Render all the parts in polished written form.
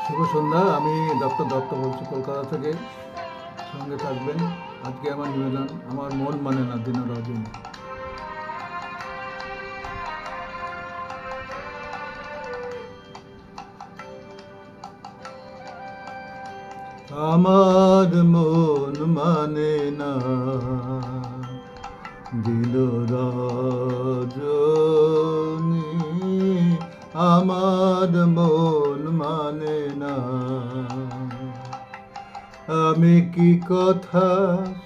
শুভ সন্ধ্যা। আমি ডক্টর দত্ত বলছি কলকাতা থেকে। সঙ্গে থাকবেন। আজকে আমার নিবেদন, আমার মন মানে না দিন রজনী। আমার মন মানে না দিন রজনী, আমার মন মানে না। আমি কি কথা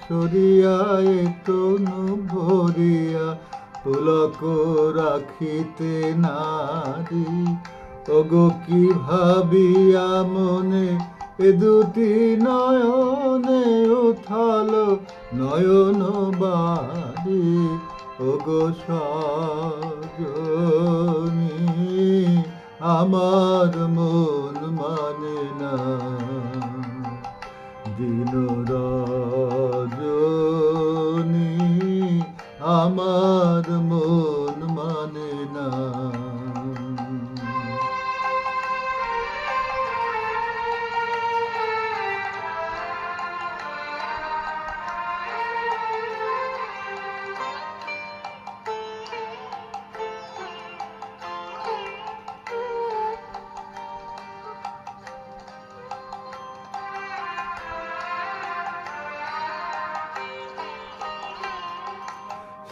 সরিয়া তনু ভরিয়া পুলক রাখিতে নারী, ওগো কি ভাবিয়া মনে এ দুটি নয়নে উথাল নয়ন বাড়ি, ওগো সজনী আমার মন মানে না দিন রজনী, আমার মন মানে না।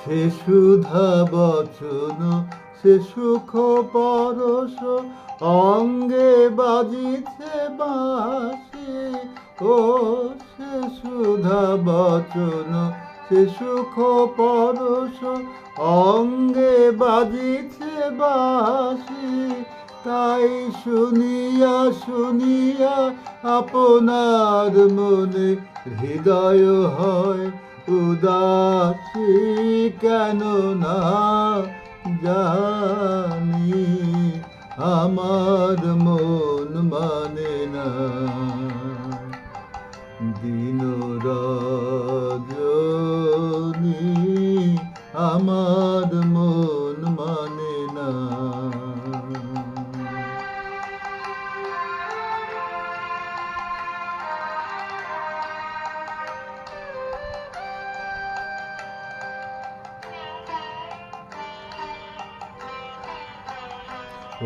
সে সুধা বচন, সে সুখ পরশ, অঙ্গে বাজিছে বাঁশি, ও সে সুধা বচন, সে সুখ পরশ, অঙ্গে বাজিছে বাঁশি, তাই শুনিয়া শুনিয়া আপনার মনে হৃদয় হয় উদাসী, কেন না জানি আমার মন মানে না দিন রজনী, আমার মন মানে না।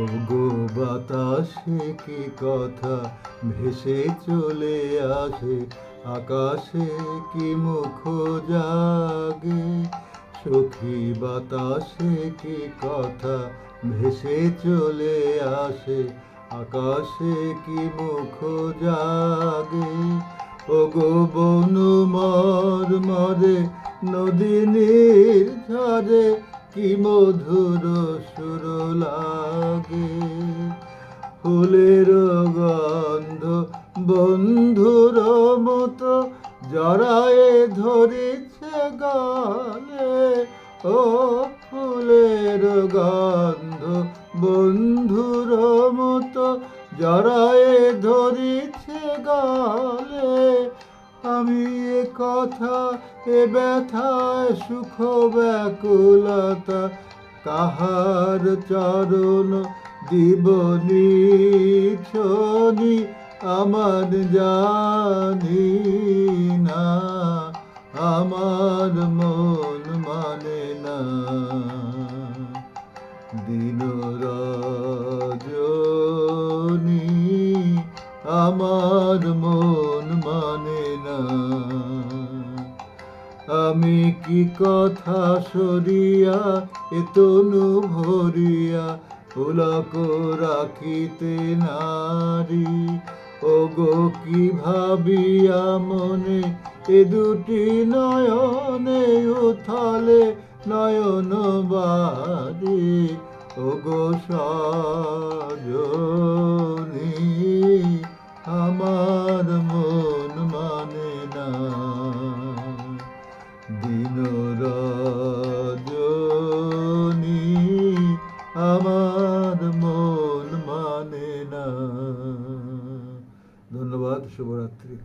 ওগো বাতাসে কি কথা ভেসে চলে আসে, আকাশে কি মুখ জাগে, সখী বাতাসে কি কথা ভেসে চলে আসে, আকাশে কি মুখ জাগে, ওগো বনু মর্মরে নদীনীর ঝরে কি মধুর সুর লাগে, ফুলের গন্ধ বন্ধুর মতো জড়ায়ে ধরেছে গালে, ও ফুলের গন্ধ বন্ধুর মতো জড়ায়ে ধরেছে গালে, আমি এ কথা এ ব্যথায় সুখ ব্যাকুলতা কাহার চরণ দিবনি ছনি আমার জানি না, আমার মন মানে না দিন রজনী, আমার মন মানে না। আমি কি কথা সরিয়া তনু ভরিয়া পুলক রাখিতে নারী, ওগো কি ভাবিয়া মনে এ দুটি নয়নে উথালে নয়ন বাড়ি, ওগো সজনী আমার মন মানে না দিন রজনী, আমার মন মানে না। ধন্যবাদ। শুভরাত্রি।